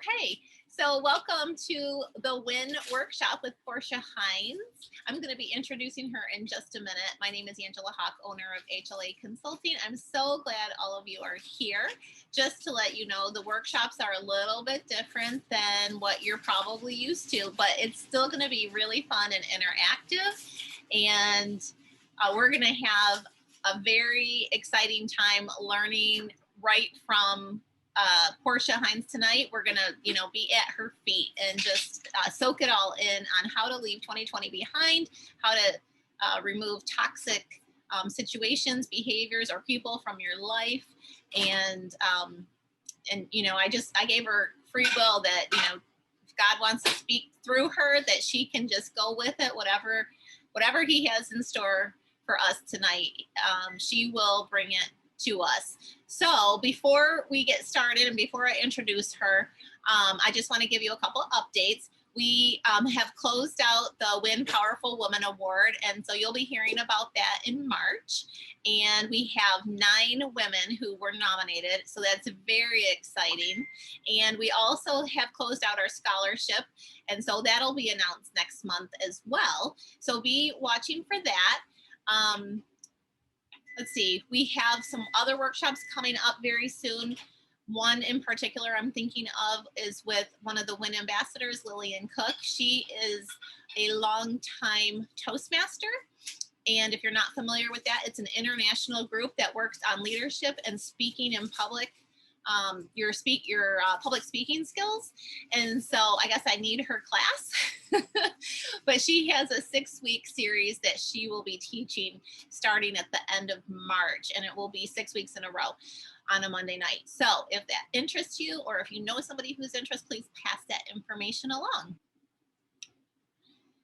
Okay, so welcome to the WIN workshop with Portia Hines. I'm going to be introducing her in just a minute. My name is Angela Hawke, owner of HLA Consulting. I'm so glad all of you are here. Just to let you know, the workshops are a little bit different than what you're probably used to, but it's still going to be really fun and interactive. And we're going to have a very exciting time learning right from Portia Hines tonight. We're gonna, be at her feet and just soak it all in on how to leave 2020 behind, how to remove toxic situations, behaviors, or people from your life, and I gave her free will that if God wants to speak through her, that she can just go with it, whatever He has in store for us tonight. She will bring it to us. So before we get started and before I introduce her, I just want to give you a couple updates. We have closed out the WIN Powerful Woman Award, and so you'll be hearing about that in March. And we have 9 women who were nominated, so that's very exciting. And we also have closed out our scholarship, and so that'll be announced next month as well. So be watching for that. Let's see, we have some other workshops coming up very soon. One in particular I'm thinking of is with one of the WIN ambassadors, Lillian Cook. She is a longtime Toastmaster. And if you're not familiar with that, it's an international group that works on leadership and speaking in public, your public speaking skills. And so I guess I need her class. But she has a 6-week series that she will be teaching starting at the end of March, and it will be 6 weeks in a row on a Monday night. So if that interests you, or if you know somebody who's interested, please pass that information along.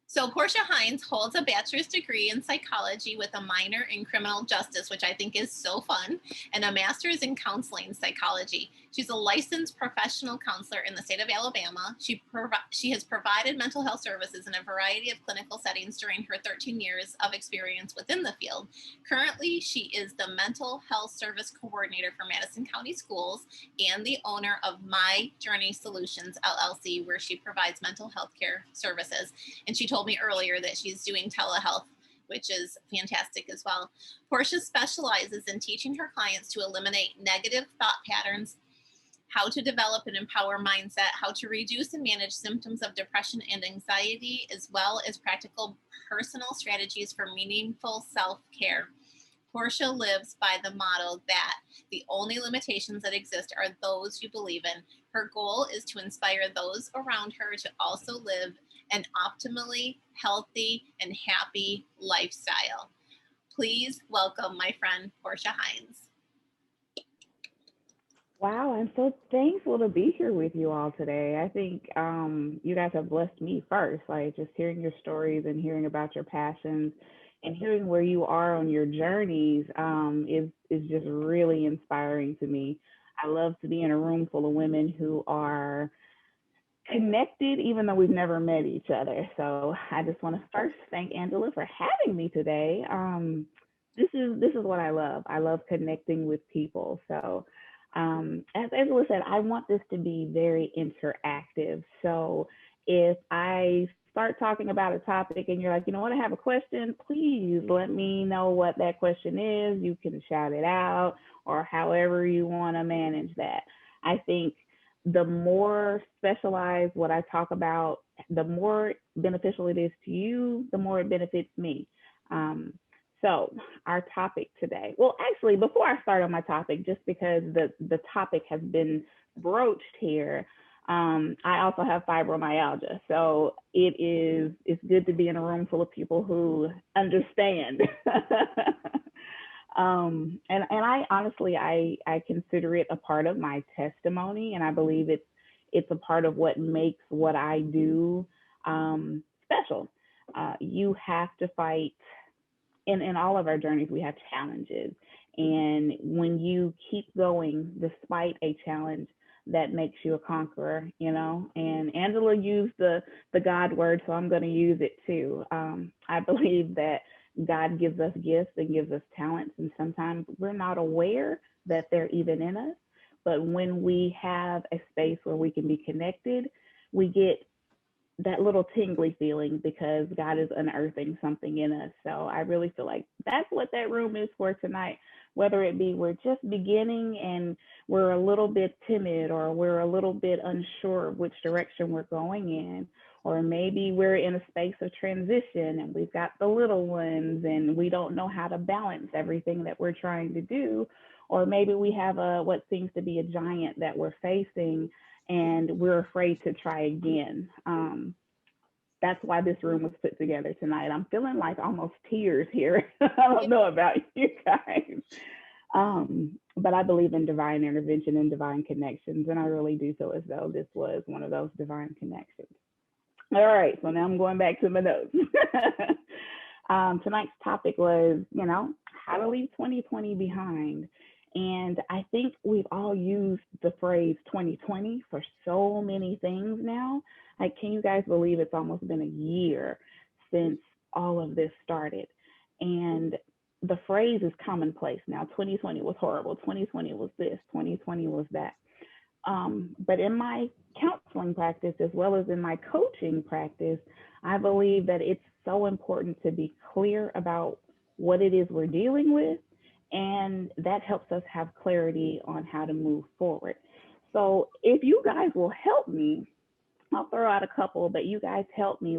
So Portia Hines holds a bachelor's degree in psychology with a minor in criminal justice, which I think is so fun, and a master's in counseling psychology. She's a licensed professional counselor in the state of Alabama. She has provided mental health services in a variety of clinical settings during her 13 years of experience within the field. Currently, she is the mental health service coordinator for Madison County Schools and the owner of My Journey Solutions, LLC, where she provides mental health care services. And she told me earlier that she's doing telehealth, which is fantastic as well. Portia specializes in teaching her clients to eliminate negative thought patterns, how to develop an empower mindset, how to reduce and manage symptoms of depression and anxiety, as well as practical personal strategies for meaningful self-care. Portia lives by the motto that the only limitations that exist are those you believe in. Her goal is to inspire those around her to also live an optimally healthy and happy lifestyle. Please welcome my friend, Portia Hines. Wow, I'm so thankful to be here with you all today. I think you guys have blessed me first, like just hearing your stories and hearing about your passions and hearing where you are on your journeys is just really inspiring to me. I love to be in a room full of women who are connected, even though we've never met each other. So I just want to first thank Angela for having me today. This is what I love. I love connecting with people. So as Angela said, I want this to be very interactive. So if I start talking about a topic and you're like, you know what, I have a question, please let me know what that question is. You can shout it out or however you want to manage that. I think the more specialized what I talk about, the more beneficial it is to you, the more it benefits me. So our topic today, well, actually, before I start on my topic, just because the topic has been broached here, I also have fibromyalgia. So it's good to be in a room full of people who understand. And I honestly, I consider it a part of my testimony, and I believe it's a part of what makes what I do special. You have to fight. In all of our journeys, we have challenges. And when you keep going despite a challenge, that makes you a conqueror, you know? And Angela used the God word, so I'm going to use it too. I believe that God gives us gifts and gives us talents, and sometimes we're not aware that they're even in us. But when we have a space where we can be connected, we get that little tingly feeling because God is unearthing something in us. So I really feel like that's what that room is for tonight. Whether it be we're just beginning and we're a little bit timid, or we're a little bit unsure of which direction we're going in, or maybe we're in a space of transition and we've got the little ones and we don't know how to balance everything that we're trying to do, or maybe we have a what seems to be a giant that we're facing and we're afraid to try again. That's why this room was put together tonight. I'm feeling like almost tears here. I don't know about you guys. But I believe in divine intervention and divine connections, and I really do feel as though this was one of those divine connections. All right, so now I'm going back to my notes. Tonight's topic was, how to leave 2020 behind. And I think we've all used the phrase 2020 for so many things now. Like, can you guys believe it's almost been a year since all of this started? And the phrase is commonplace now. 2020 was horrible. 2020 was this. 2020 was that. But in my counseling practice, as well as in my coaching practice, I believe that it's so important to be clear about what it is we're dealing with. And that helps us have clarity on how to move forward. So if you guys will help me, I'll throw out a couple, but you guys help me.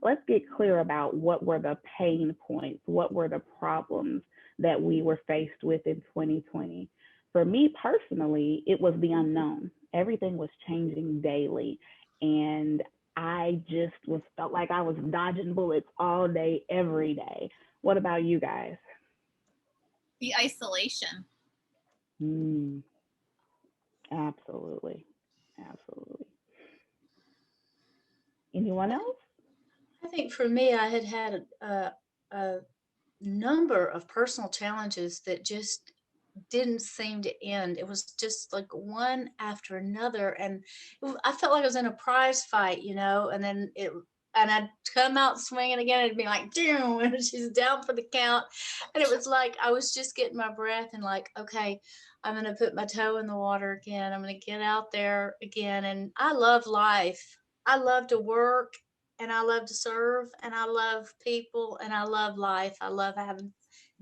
Let's get clear about what were the pain points, what were the problems that we were faced with in 2020. For me personally, it was the unknown. Everything was changing daily, and I just felt like I was dodging bullets all day, every day. What about you guys? The isolation. Absolutely. Absolutely. Anyone else? I think for me, I had a number of personal challenges that just didn't seem to end. It was just like one after another, and I felt like I was in a prize fight, and then and I'd come out swinging again. It'd be like, damn, and she's down for the count, and it was like I was just getting my breath and like, okay, I'm gonna put my toe in the water again. I'm gonna get out there again, and I love life. I love to work, and I love to serve, and I love people, and I love life. I love having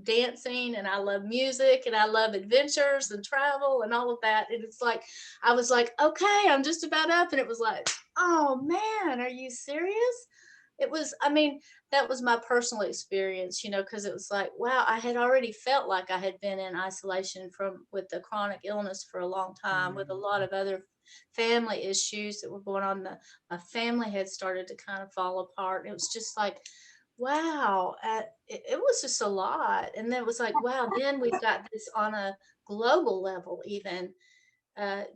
dancing, and I love music, and I love adventures and travel and all of that. And it's like, I was like, okay, I'm just about up. And it was like, oh man, are you serious? It was, I mean, that was my personal experience, because it was like, wow, I had already felt like I had been in isolation from with the chronic illness for a long time, with a lot of other family issues that were going on. My family had started to kind of fall apart. It was just like, wow, it was just a lot. And then it was like, wow, then we've got this on a global level, even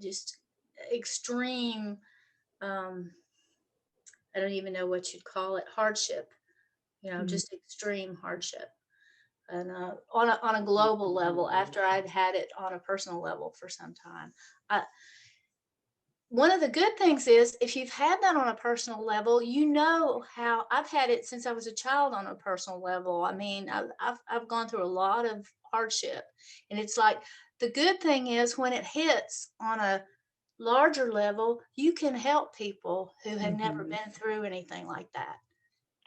just extreme, I don't even know what you'd call it, hardship, just extreme hardship. And on a global level, after I'd had it on a personal level for some time. One of the good things is if you've had that on a personal level, how I've had it since I was a child on a personal level. I mean, I've gone through a lot of hardship, and it's like the good thing is when it hits on a larger level, you can help people who have never been through anything like that.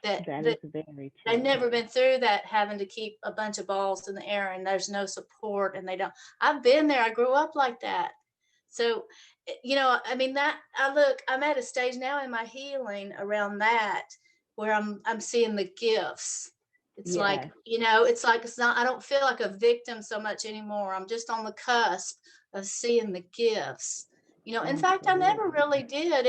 That is very true. They've never been through that, having to keep a bunch of balls in the air and there's no support, and they don't. I've been there. I grew up like that. So, I mean, I'm at a stage now in my healing around that where I'm seeing the gifts. It's like, it's not, I don't feel like a victim so much anymore. I'm just on the cusp of seeing the gifts. In fact, I never really did.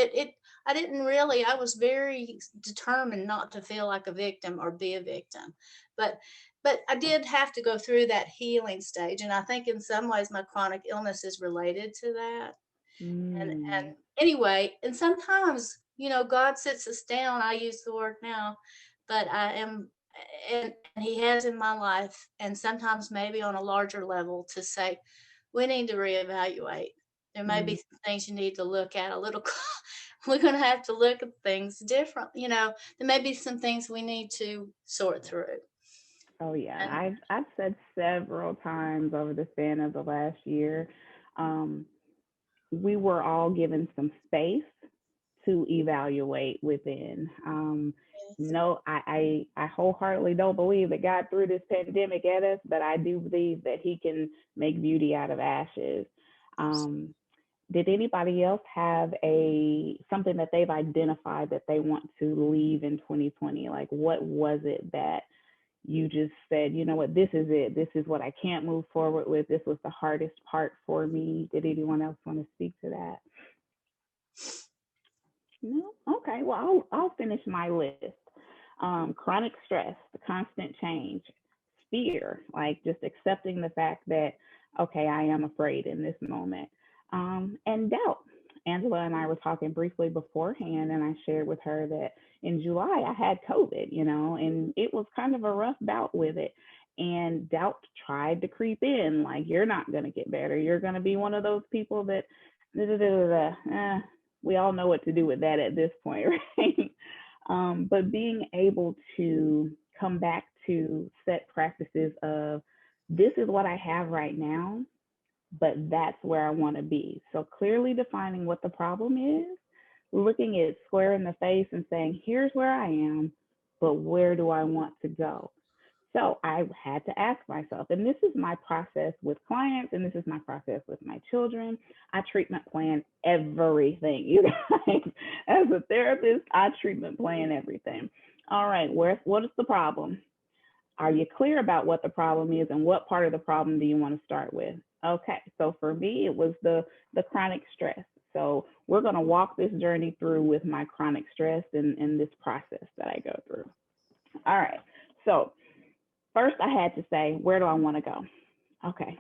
I didn't really, I was very determined not to feel like a victim or be a victim. But I did have to go through that healing stage. And I think in some ways my chronic illness is related to that. And anyway, and sometimes, God sits us down. I use the word now, but and he has in my life, and sometimes maybe on a larger level, to say, we need to reevaluate. There may be some things you need to look at a little. We're going to have to look at things different. There may be some things we need to sort through. Oh yeah, I've said several times over the span of the last year, um, we were all given some space to evaluate within. Yes. No, I wholeheartedly don't believe that God threw this pandemic at us, but I do believe that He can make beauty out of ashes. Um, did anybody else have a something that they've identified that they want to leave in 2020? Like, what was it that you just said, you know what, this is it. This is what I can't move forward with. This was the hardest part for me. Did anyone else want to speak to that? No? Okay. Well, I'll finish my list. Chronic stress, the constant change, fear, like just accepting the fact that, okay, I am afraid in this moment, and doubt. Angela and I were talking briefly beforehand, and I shared with her that in July I had COVID, and it was kind of a rough bout with it. And doubt tried to creep in, like, you're not going to get better. You're going to be one of those people that, da, da, da, da, da. We all know what to do with that at this point, right? But being able to come back to set practices of this is what I have right now, but that's where I want to be. So clearly defining what the problem is, looking it square in the face and saying, here's where I am, but where do I want to go? So I had to ask myself, and this is my process with clients, and this is my process with my children. I treatment plan everything. You guys, as a therapist, I treatment plan everything. All right, what is the problem? Are you clear about what the problem is, and what part of the problem do you want to start with? Okay, so for me, it was the chronic stress. So we're going to walk this journey through with my chronic stress and this process that I go through. All right, so first I had to say, where do I want to go? Okay,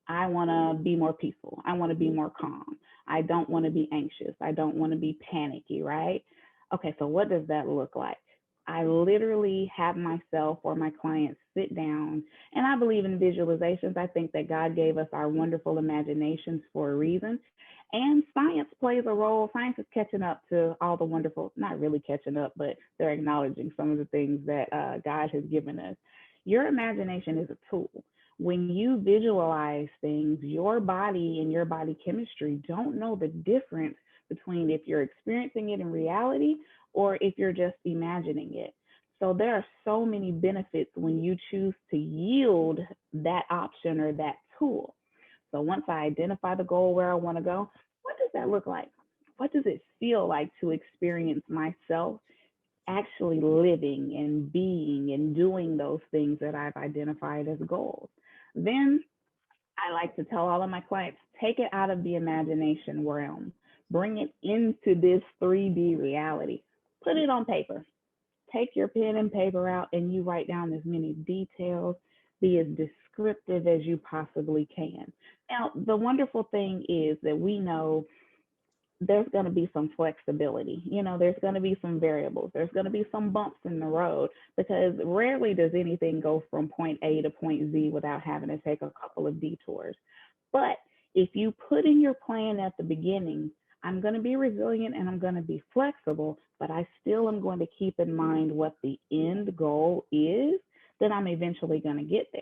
I want to be more peaceful. I want to be more calm. I don't want to be anxious. I don't want to be panicky, right? Okay, so what does that look like? I literally have myself or my clients sit down, and I believe in visualizations. I think that God gave us our wonderful imaginations for a reason. And science plays a role. Science is catching up to all the wonderful, not really catching up, but they're acknowledging some of the things that God has given us. Your imagination is a tool. When you visualize things, your body and your body chemistry don't know the difference between if you're experiencing it in reality or if you're just imagining it. So there are so many benefits when you choose to yield that option or that tool. So once I identify the goal where I want to go, what does that look like? What does it feel like to experience myself actually living and being and doing those things that I've identified as goals? Then I like to tell all of my clients, take it out of the imagination realm, bring it into this 3D reality, put it on paper. Take your pen and paper out and you write down as many details, be as descriptive as you possibly can. Now, the wonderful thing is that we know there's going to be some flexibility. There's going to be some variables. There's going to be some bumps in the road because rarely does anything go from point A to point Z without having to take a couple of detours. But if you put in your plan at the beginning, I'm going to be resilient and I'm going to be flexible, but I still am going to keep in mind what the end goal is, then I'm eventually going to get there.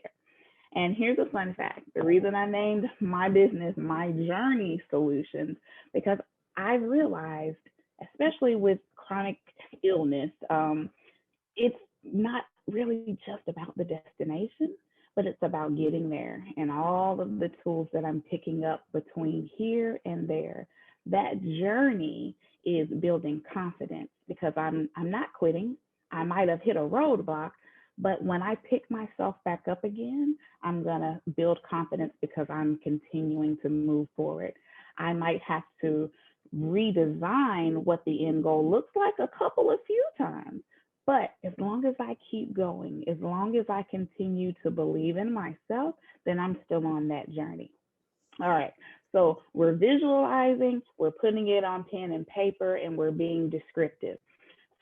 And here's a fun fact. The reason I named my business My Journey Solutions, because I realized, especially with chronic illness, it's not really just about the destination, but it's about getting there and all of the tools that I'm picking up between here and there. That journey is building confidence because I'm not quitting. I might have hit a roadblock, but when I pick myself back up again, I'm going to build confidence because I'm continuing to move forward. I might have to redesign what the end goal looks like a few times. But as long as I keep going, as long as I continue to believe in myself, then I'm still on that journey. All right. So we're visualizing, we're putting it on pen and paper, and we're being descriptive.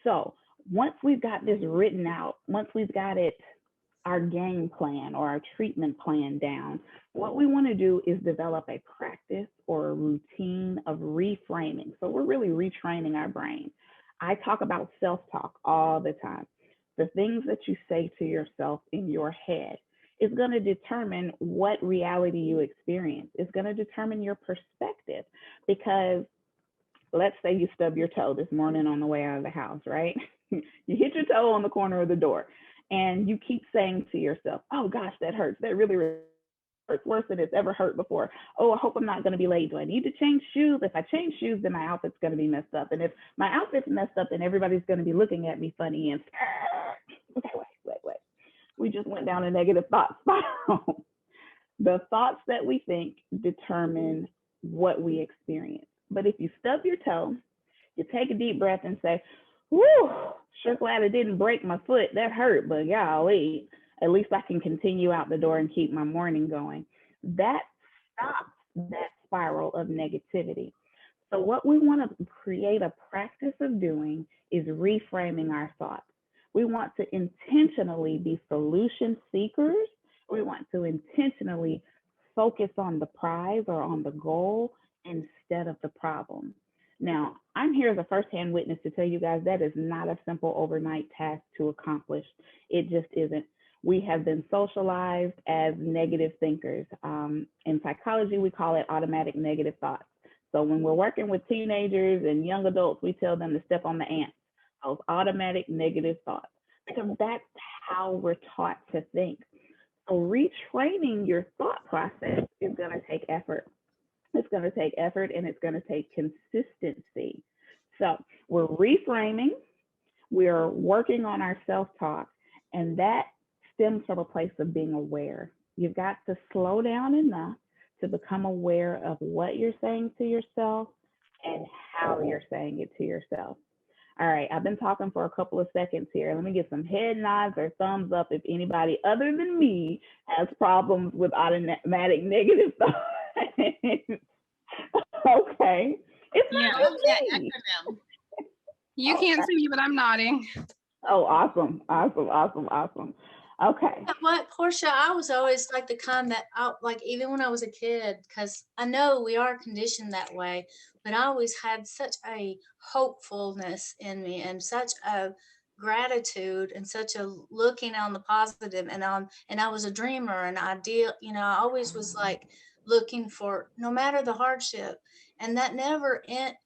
So once we've got this written out, once we've got it, our game plan or our treatment plan down, what we want to do is develop a practice or a routine of reframing. So we're really retraining our brain. I talk about self-talk all the time. The things that you say to yourself in your head. is going to determine what reality you experience. It's going to determine your perspective, because let's say you stub your toe this morning on the way out of the house, right? You hit your toe on the corner of the door, and you keep saying to yourself, oh gosh, that hurts. That really hurts worse than it's ever hurt before. Oh, I hope I'm not going to be late. Do I need to change shoes? If I change shoes, then my outfit's going to be messed up. And if my outfit's messed up, then everybody's going to be looking at me funny. And okay, wait. We just went down a negative thought spiral. The thoughts that we think determine what we experience. But if you stub your toe, you take a deep breath and say, whew, sure glad it didn't break my foot. That hurt, but golly, at least I can continue out the door and keep my morning going. That stops that spiral of negativity. So what we want to create a practice of doing is reframing our thoughts. We want to intentionally be solution seekers. We want to intentionally focus on the prize or on the goal instead of the problem. Now, I'm here as a firsthand witness to tell you guys that is not a simple overnight task to accomplish. It just isn't. We have been socialized as negative thinkers. In psychology, we call it automatic negative thoughts. So when we're working with teenagers and young adults, we tell them to step on the ants, those automatic negative thoughts, because that's how we're taught to think. So retraining your thought process is going to take effort. It's going to take effort, and it's going to take consistency. So we're reframing, we're working on our self-talk, and that stems from a place of being aware. You've got to slow down enough to become aware of what you're saying to yourself and how you're saying it to yourself. All right, I've been talking for a couple of seconds here. Let me get some head nods or thumbs up if anybody other than me has problems with automatic negative thoughts. Okay. It's Yeah. Oh, yeah, not me. acronym. You can't see me, but I'm nodding. Oh, awesome. Okay. But what, Portia, I was always like the kind that, like, even when I was a kid, because I know we are conditioned that way, but I always had such a hopefulness in me and such a gratitude and such a looking on the positive, and I was a dreamer and ideal, I always was like looking for no matter the hardship, and that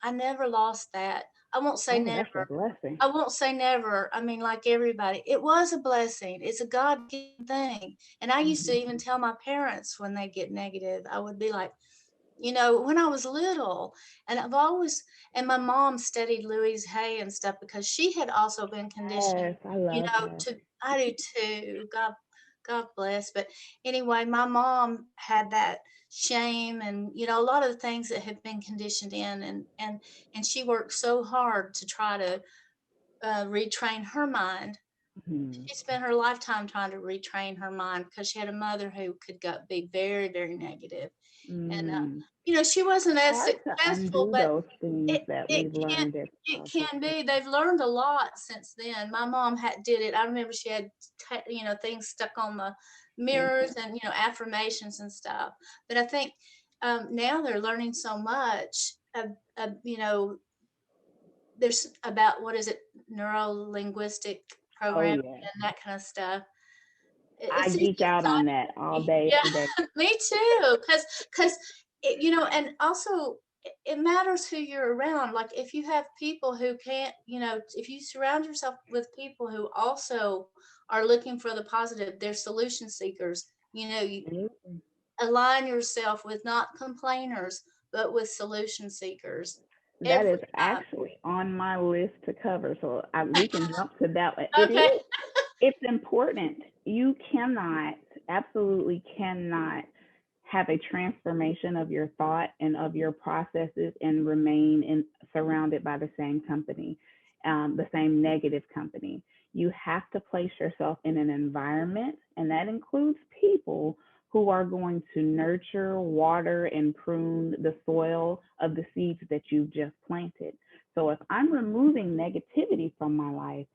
I never lost that. I won't say Oh, that's a never. blessing. I won't say never. I mean, like everybody, it was a blessing. It's a God given thing. And I used to even tell my parents when they get negative, I would be like, when I was little, and and my mom studied Louise Hay and stuff because she had also been conditioned, Yes, I love her. I do too. God bless. But anyway, my mom had that shame and, a lot of the things that had been conditioned in, and she worked so hard to try to retrain her mind. Mhm. She spent her lifetime trying to retrain her mind because she had a mother who could be very, very negative. And, Mm. she wasn't as Hard to successful, undo but those things it, that it we've can learned as it childhood. can be. They've learned a lot since then. My mom did it. I remember she had, things stuck on the mirrors and, affirmations and stuff. But I think now they're learning so much there's about, what is it, neuro linguistic Oh programming yeah, and that kind of stuff. I It's geek out on that all exciting. day, Yeah, every day. me too. Because and also it matters who you're around. Like if you have people who can't, if you surround yourself with people who also are looking for the positive, they're solution seekers. You Mhm. align yourself with not complainers, but with solution seekers That every is time. actually on my list to cover, so we can jump to that one. Okay. It's important. You cannot, absolutely cannot have a transformation of your thought and of your processes and remain surrounded by the same company, the same negative company. You have to place yourself in an environment, and that includes people who are going to nurture, water, and prune the soil of the seeds that you've just planted. So if I'm removing negativity from my life,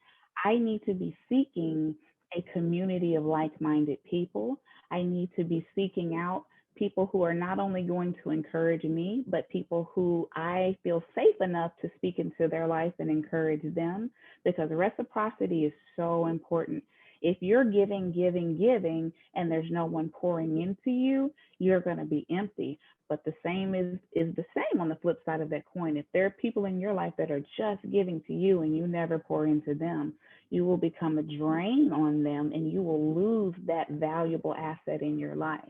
I need to be seeking a community of like-minded people. I need to be seeking out people who are not only going to encourage me, but people who I feel safe enough to speak into their life and encourage them, because reciprocity is so important. If you're giving, giving, giving, and there's no one pouring into you, you're going to be empty. But the same is the same on the flip side of that coin. If there are people in your life that are just giving to you and you never pour into them, you will become a drain on them and you will lose that valuable asset in your life.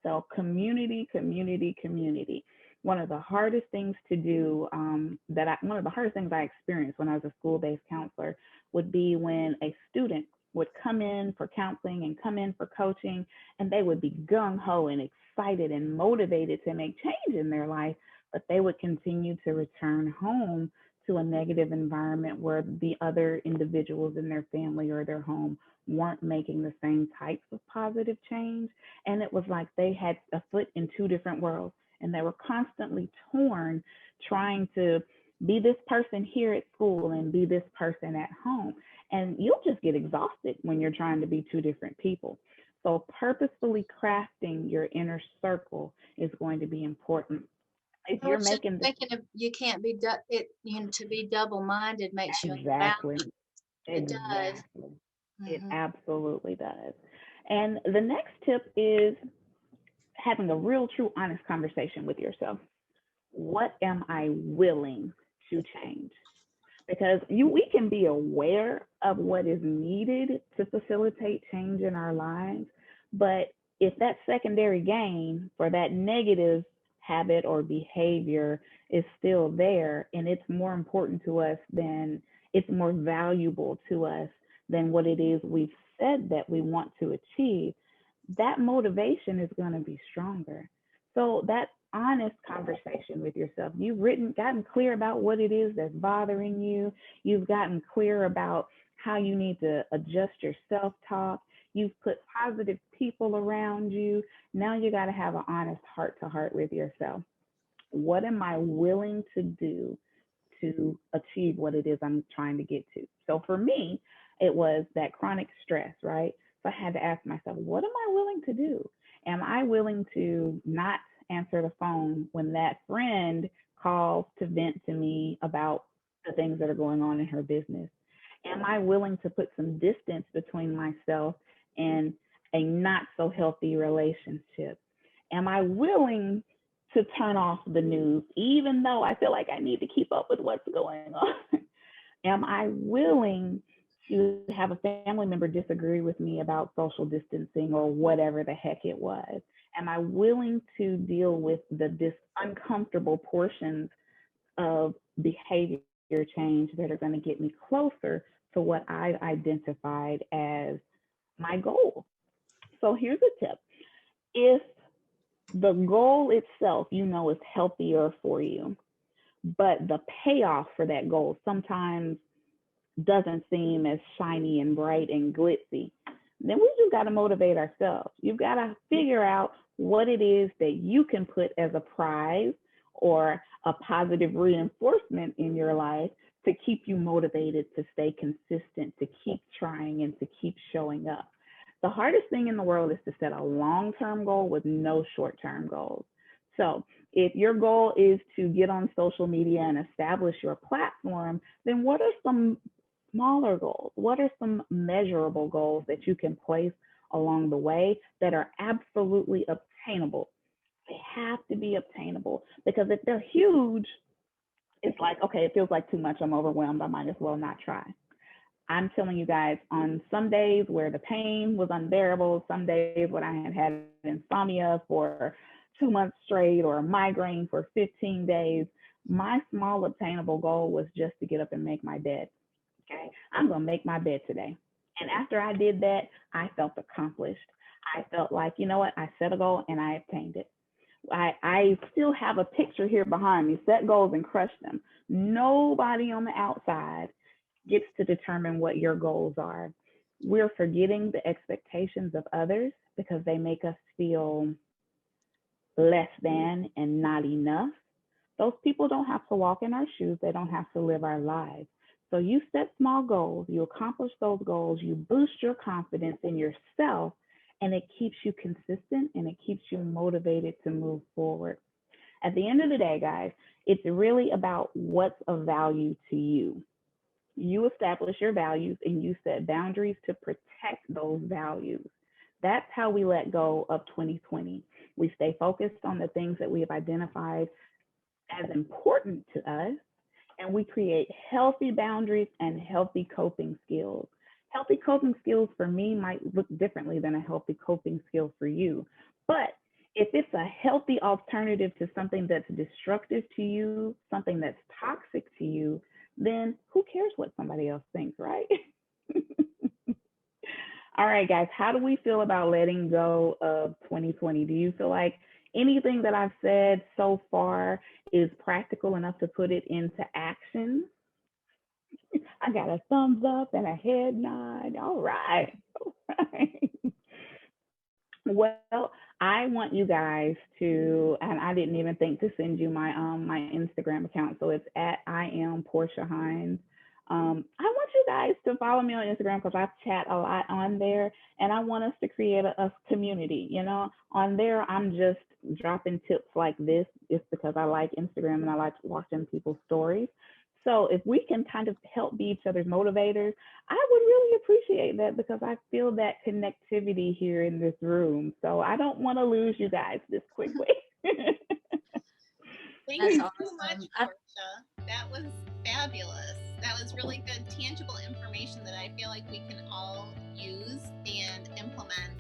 So community, community, community. One of the hardest things to do, one of the hardest things I experienced when I was a school-based counselor would be when a student would come in for counseling and come in for coaching, and they would be gung-ho and excited and motivated to make change in their life, but they would continue to return home to a negative environment where the other individuals in their family or their home weren't making the same types of positive change. And it was like they had a foot in two different worlds, and they were constantly torn, trying to be this person here at school and be this person at home. And you'll just get exhausted when you're trying to be two different people. So purposefully crafting your inner circle is going to be important. If Well, you're it's just making the making you can't be to be double-minded makes you exactly, unbalanced. It does. exactly, it Hmm. absolutely does. And the next tip is having a real, true, honest conversation with yourself. What am I willing to change? Because we can be aware of what is needed to facilitate change in our lives, but if that secondary gain for that negative habit or behavior is still there and it's more important to us than it's more valuable to us than what it is we've said that we want to achieve, that motivation is going to be stronger. So that honest conversation with yourself. Gotten clear about what it is that's bothering you. You've gotten clear about how you need to adjust your self-talk. You've put positive people around you. Now you got to have an honest heart to heart with yourself. What am I willing to do to achieve what it is I'm trying to get to? So for me, it was that chronic stress, right? So I had to ask myself, what am I willing to do? Am I willing to not answer the phone when that friend calls to vent to me about the things that are going on in her business? Am I willing to put some distance between myself and a not so healthy relationship? Am I willing to turn off the news, even though I feel like I need to keep up with what's going on? Am I willing to have a family member disagree with me about social distancing or whatever the heck it was? Am I willing to deal with the uncomfortable portions of behavior change that are going to get me closer to what I've identified as my goal? So here's a tip. If the goal itself, is healthier for you, but the payoff for that goal sometimes doesn't seem as shiny and bright and glitzy, then we just got to motivate ourselves. You've got to figure out what it is that you can put as a prize or a positive reinforcement in your life to keep you motivated, to stay consistent, to keep trying, and to keep showing up. The hardest thing in the world is to set a long-term goal with no short-term goals. So if your goal is to get on social media and establish your platform, then what are some smaller goals? What are some measurable goals that you can place along the way that are absolutely obtainable? They have to be obtainable, because if they're huge, it's like, okay, it feels like too much. I'm overwhelmed. I might as well not try. I'm telling you guys, on some days where the pain was unbearable, some days when I had insomnia for 2 months straight or a migraine for 15 days, my small obtainable goal was just to get up and make my bed. Okay, I'm going to make my bed today. And after I did that, I felt accomplished. I felt like, you know what, I set a goal and I obtained it. I still have a picture here behind me, set goals and crush them. Nobody on the outside gets to determine what your goals are. We're forgetting the expectations of others because they make us feel less than and not enough. Those people don't have to walk in our shoes. They don't have to live our lives. So you set small goals, you accomplish those goals, you boost your confidence in yourself, and it keeps you consistent and it keeps you motivated to move forward. At the end of the day, guys, it's really about what's of value to you. You establish your values and you set boundaries to protect those values. That's how we let go of 2020. We stay focused on the things that we have identified as important to us, and we create healthy boundaries and healthy coping skills. Healthy coping skills for me might look differently than a healthy coping skill for you. But if it's a healthy alternative to something that's destructive to you, something that's toxic to you, then who cares what somebody else thinks, right? All right, guys, how do we feel about letting go of 2020? Do you feel like anything that I've said so far is practical enough to put it into action? I got a thumbs up and a head nod. All right. All right. Well, I want you guys to, and I didn't even think to send you my Instagram account. So it's at I am Portia Hines. I want you guys to follow me on Instagram because I chat a lot on there, and I want us to create a community. You know, on there I'm just dropping tips like this, just because I like Instagram and I like watching people's stories. So if we can kind of help be each other's motivators, I would really appreciate that because I feel that connectivity here in this room. So I don't want to lose you guys this quickly. Thank That's you awesome. so much, Portia. That was fabulous. That was really good, tangible information that I feel like we can all use and implement